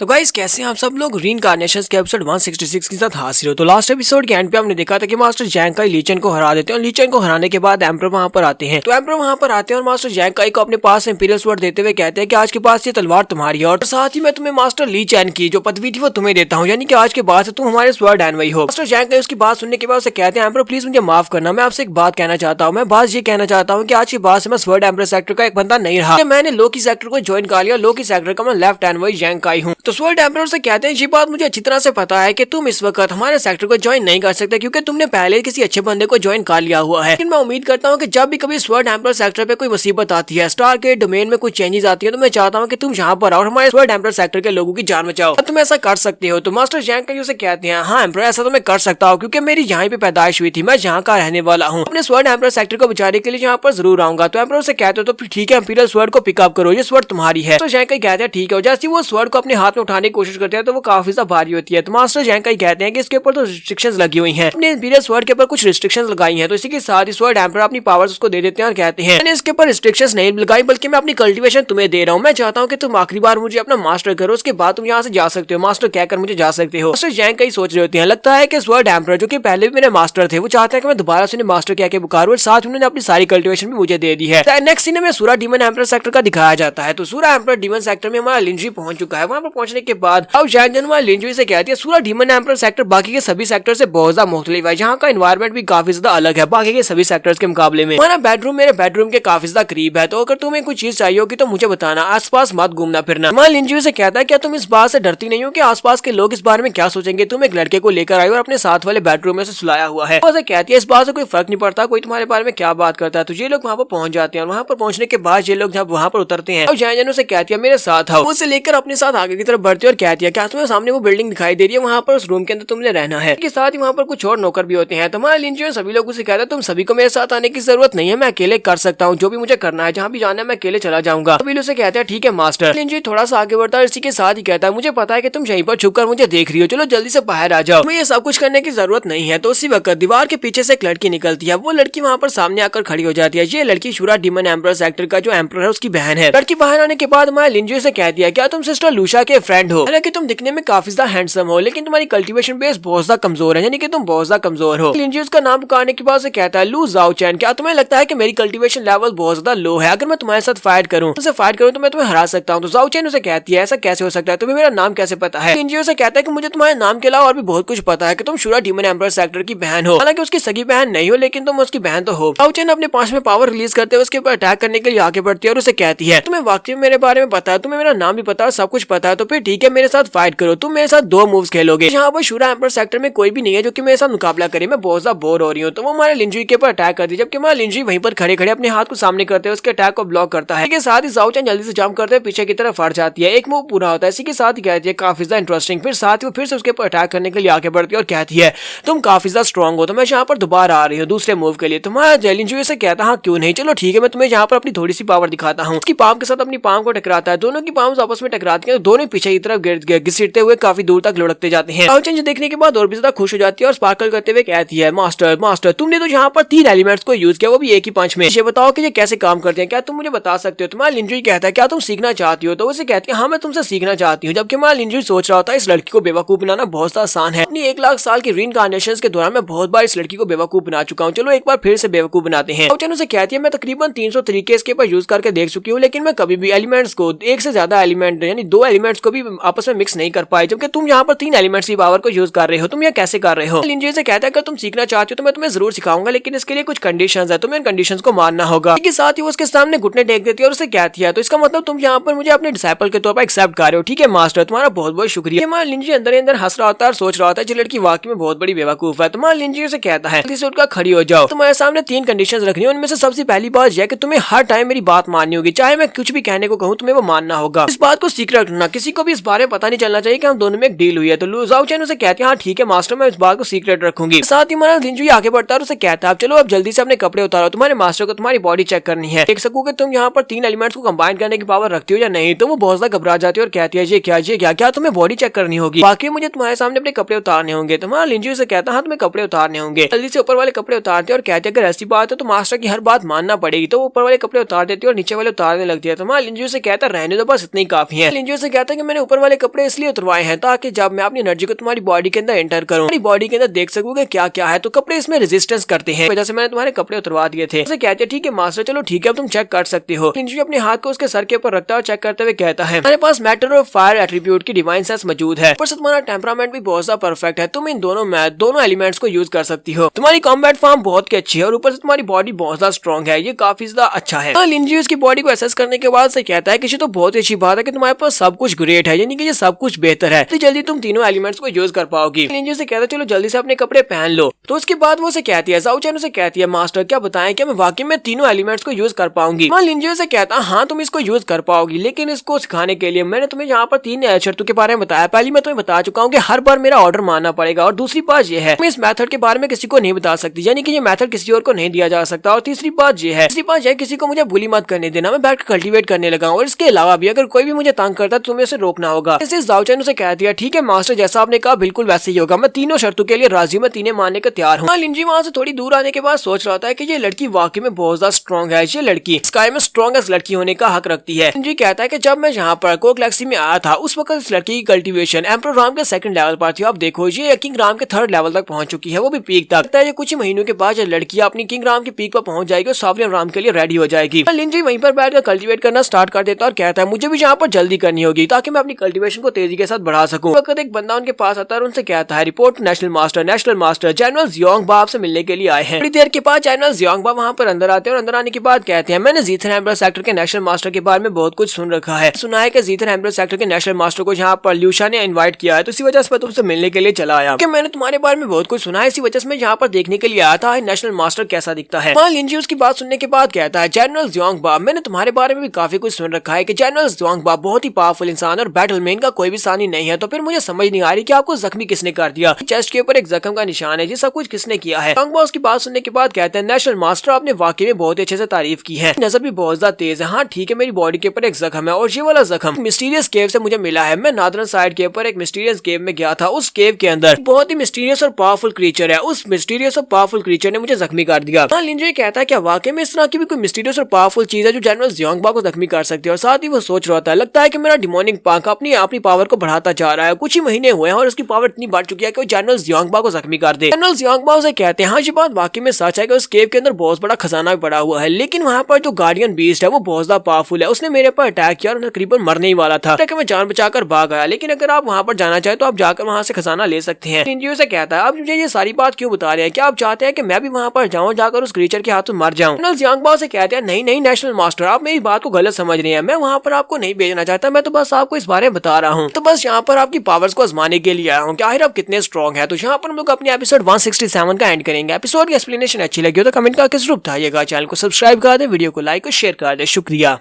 तो गाइस कैसे हैं आप सब लोग रीइंकार्नेशंस के एपिसोड 166 के साथ हाजिर हो। तो लास्ट एपिसोड के एंड पे हमने देखा था कि मास्टर जैंकाई ली चेन को हरा देते हैं और ली चेन को हराने के बाद एम्परर वहां पर आते हैं। तो एम्परर वहां पर आते हैं और मास्टर जैंकाई को अपने पास इंपीरियल स्वॉर्ड देते हुए कहते हैं कि आज के पास ये तलवार तुम्हारी है और साथ ही मैं तुम्हें मास्टर ली चेन की जो पदवी थी वो तुम्हें देता हूँ, यानी कि आज के बाद से तुम हमारे स्वॉर्ड एनवई हो। मास्टर जैंकाई उसकी बात सुनने के बाद उसे कहते हैं एम्परर प्लीज मुझे माफ करना, मैं आपसे एक बात कहना चाहता हूँ। मैं बात ये कहना चाहता हूँ कि आज के बाद से मैं स्वॉर्ड एम्परर सेक्टर का एक बंदा नहीं रहा। मैंने लोकी सेक्टर को ज्वाइन कर लिया, लोकी सेक्टर का मैं लेफ्ट एनवई जैंकाई हूँ। तो स्वॉर्ड एम्परर से कहते हैं ये बात मुझे अच्छी तरह से पता है कि तुम इस वक्त हमारे सेक्टर को ज्वाइन नहीं कर सकते क्योंकि तुमने पहले किसी अच्छे बंदे को ज्वाइन कर लिया हुआ है। लेकिन मैं उम्मीद करता हूँ कि जब भी कभी स्वॉर्ड एम्परर सेक्टर पे कोई मुसीबत आती है, स्टार के डोमेन में कोई चेंजेस आती है, तो मैं चाहता हूँ कि तुम यहाँ पर आओ और हमारे स्वॉर्ड एम्परर सेक्टर के लोगों की जान बचाओ। तुम ऐसा कर सकते हो। तो मास्टर जैंकाई उसे कहते हैं हाँ एम्परर ऐसा तो मैं कर सकता हूँ क्योंकि मेरी यहाँ पे पैदाइश हुई थी, मैं यहाँ का रहने वाला हूँ। अपने स्वॉर्ड एम्परर सेक्टर को बचाने के लिए यहाँ पर जरूर आऊंगा। तो एम्परर से कहते हो तो फिर ठीक है इंपीरियल स्वॉर्ड को पिकअप करो, ये स्वॉर्ड तुम्हारी है। तो जैंकाई कहते हैं ठीक है। जैसे वो स्वॉर्ड को अपने हाथ में उठाने की कोशिश करते हैं तो वो काफी ज्यादा भारी होती है। तो मास्टर जैंकाई कहते हैं कि इसके ऊपर तो रिस्ट्रिक्शंस लगी हुई हैं, अपने इंपीरियल स्वॉर्ड के ऊपर कुछ रिस्ट्रिक्शंस लगाई हैं। तो इसी के साथ ही स्वॉर्ड एम्परर अपनी पावर्स उसको दे देते हैं और कहते हैं मैंने इसके ऊपर रिस्ट्रिक्शंस नहीं लगाई बल्कि मैं अपनी कल्टीवेशन तुम्हें दे रहा हूँ। मैं चाहता हूँ कि तुम आखिरी बार मुझे अपना मास्टर करो, उसके बाद तुम यहाँ से जा सकते हो, मास्टर कहकर मुझे जा सकते हो। मास्टर जैंकाई सोच रहे होते हैं, लगता है कि स्वॉर्ड एम्परर जो कि पहले भी मेरे मास्टर थे वो चाहते हैं कि मैं दोबारा से मास्टर कह के पुकारूं और साथ उन्होंने अपनी सारी कल्टीवेशन भी मुझे दे दी है। नेक्स्ट सीन में सूरा डीमन एम्परर सेक्टर का दिखाया जाता है। तो सूरा एम्परर डीमन सेक्टर में हमारा लिंजी पहुंच चुका है। वहां पर पहुंचने के बाद अब जैंजन हमारा लिंजी से कहती है सूरा डीमन एम्परर सेक्टर बाकी के सभी सेक्टर से बहुत ज्यादा मुख्तलिफ है, यहाँ का एनवायरमेंट भी काफी ज्यादा अलग है बाकी के सभी सेक्टर्स के मुकाबले में। हमारा बेडरूम मेरे बेडरूम के काफी ज्यादा करीब है, तो अगर तुम्हें कोई चीज चाहिए होगी तो मुझे बताना, आसपास मत घूमना फिरना। हमारा लिंजी से कहता है क्या तुम इस बात से डरती नहीं हो कि आसपास के लोग इस बारे में क्या सोचेंगे, तुम एक लड़के को लेकर आए और अपने साथ वाले बेडरूम में से सुलाया हुआ है। वो कहती है इस बात से कोई फर्क नहीं पड़ता कोई तुम्हारे बारे में क्या बात करता है। तो ये लोग वहाँ पर पहुंच जाते हैं और वहाँ पर पहुंचने के बाद ये लोग जब वहाँ पर उतरते हैं और जैन से कहती है मेरे साथ आओ। उसे लेकर अपने साथ आगे की तरफ बढ़ती है और कहती है क्या तुम्हें सामने वो बिल्डिंग दिखाई दे रही है, वहाँ पर उस रूम के अंदर तुमने रहना है। इसके साथ ही वहाँ पर कुछ और नौकर भी होते हैं। तो हमारे लिंजी सभी लोगों से कहता है तुम सभी को मेरे साथ आने की जरूरत नहीं है, मैं अकेले कर सकता हूँ, जो भी मुझे करना है, जहाँ भी जाना है मैं अकेले चला जाऊंगा। सभी लोग से कहते हैं ठीक है मास्टर। लिंजी थोड़ा सा आगे बढ़ता है, इसी के साथ ही कहता है मुझे पता है कि तुम यहीं पर छुपकर मुझे देख रही हो, चलो जल्दी से बाहर आ जाओ, तुम्हें ये सब कुछ करने की जरूरत नहीं है। तो उसी वक्त दीवार के पीछे से एक लड़की निकलती है, वो लड़की वहाँ पर सामने आकर खड़ी हो जाती है। ये लड़की शूरा डीमन एम्परर सेक्टर का जो एम्परर है उसकी बहन है। लड़की बाहर आने के बाद हमारे लिंजी से कहती है क्या तुम सिस्टर लूशा के फ्रेंड हो, हालांकि तुम दिखने में काफी ज्यादा हैंडसम हो लेकिन तुम्हारी कल्टीवेशन बेस बहुत ज्यादा कमजोर है, यानी कि तुम बहुत ज्यादा कमजोर हो। लिंजी उसका नाम पुकारने के बाद से कहता है लू जाओ चैन, क्या तुम्हें लगता है कि मेरी कल्टीवेशन लेवल बहुत ज्यादा लो है, अगर मैं तुम्हारे साथ फाइट करूं तो मैं तुम्हें हरा सकता हूं। तो जाओ चैन उसे कहती है ऐसा कैसे हो सकता है, तुम्हें मेरा नाम कैसे पता है। लिंजी उसे कहता है कि मुझे तुम्हारे नाम के अलावा और भी बहुत कुछ पता है कि तुम शूरा डीमन एम्परर सेक्टर की बहन हो, हालांकि उसकी सगी बहन नहीं हो लेकिन तुम उसकी बहन तो हो। जाओ चैन अपने पास में पावर रिलीज करते हुए उसके ऊपर अटैक करने के लिए आगे बढ़ती है और उसे कहती है तुम्हें वाकई मेरे बारे में पता है, तुम्हें मेरा नाम भी पता है, सब कुछ पता है, तो फिर ठीक है मेरे साथ फाइट करो, तुम मेरे साथ 2 मूव्स खेलोगे। यहाँ पर शूरा एम्परर सेक्टर में कोई भी नहीं है जो कि मेरे साथ मुकाबला करे, मैं बहुत ज्यादा बोर हो रही हूँ। तो वो हमारे लिंजी के ऊपर अटैक करती है, जबकि हमारा लिंजी वहीं पर खड़े खड़े अपने हाथ को सामने करते हुए उसके अटैक को ब्लॉक करता है। इसके साथ ही जाओ चैन जल्दी से जंप करते हुए पीछे की तरफ हट जाती है, एक मूव पूरा होता है। इसी के साथ ही कहती है काफी ज्यादा इंटरेस्टिंग, फिर साथ ही वो फिर से उसके ऊपर अटैक करने के लिए आगे बढ़ती है और कहती है तुम काफी ज्यादा स्ट्रॉन्ग हो, तो मैं यहाँ पर दोबारा आ रही हूँ दूसरे मूव के लिए। तुम्हारा लिंजी से कहता हाँ क्यों नहीं, चलो ठीक है मैं तुम्हें यहाँ पर अपनी थोड़ी सी पावर दिखाता हूँ। उसकी पाम के साथ अपनी पाम को टकराता है, दोनों की पाम आपस में टकराती है, दोनों पीछे की तरफ घसीटते हुए काफी दूर तक लुढ़कते जाते हैं। जाओ चैन देखने के बाद और भी ज्यादा खुश हो जाती है और स्पार्कल करते हुए कहती है मास्टर मास्टर तुमने तो यहाँ पर 3 एलिमेंट्स को यूज किया, वो भी एक ही पंच में, ये बताओ कि ये कैसे काम करते हैं, क्या तुम मुझे बता सकते हो। तुम्हारा लिंजी कहता है क्या तुम सीखना चाहती हो, तो उसे कहती है हाँ मैं तुमसे सीखना चाहती हूँ। जबकि हमारा लिंजी सोच रहा होता है इस लड़की को बेवकूफ बनाना बहुत ज्यादा आसान है, अपनी 1 लाख साल की रीइंकार्नेशंस के दौरान मैं बहुत बार इस लड़की को बेवकूफ बना चुका हूँ, चलो एक बार फिर से बेवकूफ बनाते हैं। जाओ चैन उसे कहती है मैं तकरीबन 300 तरीके इसके ऊपर यूज करके देख चुकी हूँ लेकिन मैं कभी भी एलिमेंट्स को एक से ज्यादा एलिमेंट यानी 2 एलिमेंट्स को भी आपस में मिक्स नहीं कर पाए, जबकि तुम यहाँ पर 3 एलिमेंट्स की पावर को यूज कर रहे हो, तुम यह कैसे कर रहे हो। लिंजी से कहता है अगर तुम सीखना चाहते हो तो मैं तुम्हें जरूर सिखाऊंगा लेकिन इसके लिए कुछ कंडीशंस है, तुम्हें इन कंडीशंस को मानना होगा। इसके साथ ही वो उसके सामने घुटने टेक देती है और उसे कहती है तो इसका मतलब तुम यहाँ पर मुझे अपने डिसाइपल के तौर पर एक्सेप्ट कर रहे हो, ठीक है मास्टर तुम्हारा बहुत बहुत शुक्रिया। हमारा लिंजी अंदर अंदर हंस रहा होता है और सोच रहा होता है ये लड़की वाकई में बहुत बड़ी बेवकूफ है। तुम्हारा लिंजी से कहता है जल्दी से उठकर खड़ी हो जाओ, तुम्हारे सामने 3 कंडीशंस रखनी है, उनमें से सबसे पहली बात यह कि तुम्हें हर टाइम मेरी बात माननी होगी, चाहे मैं कुछ भी कहने को कहूँ तुम्हें वो मानना होगा, इस बात को सीक्रेट रखना, किसी को भी इस बारे में पता नहीं चलना चाहिए कि हम दोनों में एक डील हुई है। तो जाओ चैन उसे कहते हैं हाँ ठीक है मास्टर मैं इस बात को सीक्रेट रखूंगी। साथ ही हमारा लिंजी आगे बढ़ता है और उसे कहता है चलो अब जल्दी से अपने कपड़े उतारो, तुम्हारे मास्टर को तुम्हारी बॉडी चेक करनी है, देख सकूं कि तुम यहाँ पर 3 एलिमेंट्स को कंबाइन करने की पावर रखती हो या नहीं। तो वो बहुत ज्यादा घबरा जाती है और कहती है ये क्या तुम्हें बॉडी चेक करनी होगी, बाकी मुझे तुम्हारे सामने अपने कपड़े उतारने होंगे। तुम्हारा लिंजी से कहता है हाँ तुम्हें कपड़े उतारने होंगे। जल्दी से ऊपर वाले कपड़े उतारते हैं और कहते हैं अगर ऐसी बात है तो मास्टर की हर बात मानना पड़ेगी। तो ऊपर वाले कपड़े उतार देती है और नीचे वाले उतारने लगती है। तुम्हारा लिंजी से कहता है रहने दो बस इतनी काफी है। लिंजी से कहता है कि मैंने ऊपर वाले कपड़े इसलिए उतरवाए हैं ताकि जब मैं अपनी एनर्जी को तुम्हारी बॉडी के अंदर एंटर करूँ, तुम्हारी बॉडी के अंदर देख सकूंगा क्या क्या है। तो कपड़े इसमें रेजिस्टेंस करते हैं, वजह से मैंने तुम्हारे कपड़े उतरवा दिए थे। उसे कहते हैं ठीक है मास्टर, चलो ठीक है, अब तुम चेक कर सकते हो। लिंजी अपने हाथ को उसके सर के ऊपर रखता है और चेक करते हुए कहता है हमारे पास मैटर और फायर एट्रीब्यूट की डिवाइन सेंस मौजूद है, पर तुम्हारा टेम्परामेंट भी बहुत ज्यादा परफेक्ट है। तुम इन दोनों एलिमेंट्स को यूज कर सकती हो। तुम्हारी कॉम्बैट फॉर्म बहुत ही अच्छी है और ऊपर से तुम्हारी बॉडी बहुत ज्यादा स्ट्रॉन्ग है, ये काफी ज्यादा अच्छा है। लिंजी उसकी बॉडी को एसेस करने के बाद से कहता है कि ये तो बहुत ही अच्छी बात है कि तुम्हारे पास सब कुछ ग्रेट है, यानी कि ये सब कुछ बेहतर है, तो जल्दी तुम तीनों एलिमेंट्स को यूज कर पाओगी। लिंजी से कहता है चलो जल्दी से अपने कपड़े पहन लो। तो उसके बाद वो से कहती है ज़ाओ चैन उसे कहती है मास्टर क्या बताएं क्या मैं वाकई में तीनों एलिमेंट्स को यूज कर पाऊंगी। लिंजी से कहता हाँ तुम इसको यूज कर पाओगी, लेकिन इसको सिखाने के लिए मैंने तुम्हें यहाँ पर 3 शर्तों के बारे में बताया। पहली मैं तुम्हें बता चुका हूँ कि हर बार मेरा ऑर्डर मानना पड़ेगा, और दूसरी बात यह है मैं इस मेथड के बारे में किसी को नहीं बता सकती, यानी कि ये मेथड किसी और को नहीं दिया जा सकता। और तीसरी बात यह है किसी को मुझे बुली मत करने देना, मैं बैठ कर कल्टीवेट करने लगा हूँ। और इसके अलावा भी अगर कोई भी मुझे तंग करता है तो तुम्हें उसे रोकना होगा। इसे ज़ाओ चैन उसे कहती है ठीक है मास्टर, जैसा आपने कहा बिल्कुल वैसे ही होगा, मैं तीनों शर्तों के लिए राजी, मैं तीनों मानने को तैयार हूँ। लिंजी वहाँ से थोड़ी दूर आने के बाद सोच रहा था कि ये लड़की वाकई में बहुत ज्यादा स्ट्रॉन्ग है, ये लड़की स्काई में स्ट्रॉन्गेस्ट लड़की होने का हक रखती है। लिंजी कहता है कि जब मैं यहाँ पर कोक गैलेक्सी में आया था उस वक्त इस लड़की की कल्टीवेशन एम्परर राम के 2nd लेवल पर थी। आप देखो ये किंग राम के 3rd लेवल तक पहुंच चुकी है, वो भी पीक तक। लगता है ये कुछ ही महीनों के बाद ये लड़की अपनी किंग राम की पीक पर पहुंच जाएगी और सॉवरेन राम के लिए रेडी हो जाएगी। लिंजी वहीं पर बैठकर कल्टीवेट करना स्टार्ट कर देता है और कहता है मुझे भी यहाँ पर जल्दी करनी होगी ताकि मैं अपनी कल्टीवेशन को तेजी के साथ बढ़ा सकूं। वक्त एक बंदा उनके पास आता है और उनसे कहता है रिपोर्ट नेशनल मास्टर जनरल ज़ियोंग बा से मिलने के लिए आए हैं। थोड़ी देर के बाद जनरल ज़ियोंग बा वहाँ पर अंदर आते हैं और अंदर आने के बाद कहते हैं मैंने ज़ीथर एम्बरर सेक्टर के नेशनल मास्टर के बारे में बहुत कुछ सुन रखा है, सुना है कि ज़ीथर एम्बरर सेक्टर के नेशनल मास्टर को यहाँ पर ल्यूशा ने इनवाइट किया है, तो इसी वजह से मैं तुमसे मिलने के लिए चला आया कि मैंने तुम्हारे बारे में बहुत कुछ सुना है, इसी वजह से मैं यहाँ पर देखने के लिए आया था नेशनल मास्टर कैसा दिखता है। लिंजी उसकी बात सुनने के बाद कहता है जनरल ज़ियोंग बा मैंने तुम्हारे बारे में भी काफी कुछ सुन रखा है कि जनरल ज़ियोंग बा बहुत ही पावरफुल इंसान और बैटल में इनका कोई भी सानी नहीं है, तो फिर मुझे समझ नहीं आ रही कि आपको जख्मी किसने कर दिया, चेस्ट के ऊपर एक जख्म का निशान है, ये सब कुछ किसने किया है। ज़ियोंग बा उसकी बात सुनने के बाद कहते हैं नेशनल मास्टर आपने वाकई में बहुत अच्छे से तारीफ की है, नजर भी बहुत ज्यादा तेज है। हाँ ठीक है मेरी बॉडी के ऊपर एक जख्म है और ये वाला जख्म मिस्टीरियस केव से मुझे मिला है। मैं नादरन साइड के ऊपर एक मिस्टीरियस केव में गया था, उस केव के अंदर बहुत ही मिस्टीरियस और पावरफुल क्रीचर है, उस मिस्टीरियस और पावरफुल क्रीचर ने मुझे जख्मी कर दिया। लिंजी कहता है क्या वाकई में इस तरह की भी कोई मिस्टीरियस और पावरफुल चीज है जो जनरल ज़ियोंग बा को जख्मी कर सकती है। और साथ ही वो सोच रहा था लगता है कि मेरा डिमोनिक पाक अपनी पावर को बढ़ाता जा रहा है, कुछ ही महीने हुए हैं और उसकी पावर इतनी बढ़ चुकी है कि वो जनरल ज़ियोंग बा को जख्मी कर दे। जनरल ज़ियोंग बा उसे कहते हैं हाँ ये बात वाकई में सच है कि उस केव के अंदर बहुत बड़ा खजाना पड़ा हुआ है, लेकिन वहाँ पर जो गार्डियन बीस्ट है वो बहुत ज्यादा पावरफुल है, उसने मेरे पर अटैक किया और तकरीबन मरने ही वाला था, लेकिन मैं जान बचाकर भाग आया। लेकिन अगर आप वहाँ पर जाना चाहे तो आप जाकर वहाँ से खजाना ले सकते हैं। लिंजी से कहता है आप मुझे ये सारी बात क्यों बता रहे हैं, क्या आप चाहते हैं कि मैं भी वहाँ पर जाऊँ, जाकर उस क्रीचर के हाथों मर जाऊँ। जनरल ज़ियोंग बा से कहते हैं नहीं नेशनल मास्टर आप मेरी बात को गलत समझ रहे हैं, मैं वहाँ पर आपको नहीं भेजना चाहता, मैं तो बस आपको इस बारे में बता रहा हूँ, तो बस यहाँ पर आपकी पावर्स को आजमाने के लिए आया हूँ कि आखिर आप कितने स्ट्रॉन्ग है। तो यहाँ पर हम लोग अपने एपिसोड 167 का एंड करेंगे। एपिसोड की एक्सप्लेनेशन अच्छी लगी हो तो कमेंट करके जरूर बताइएगा, चैनल को सब्सक्राइब कर दे, वीडियो को लाइक और शेयर कर दे। शुक्रिया।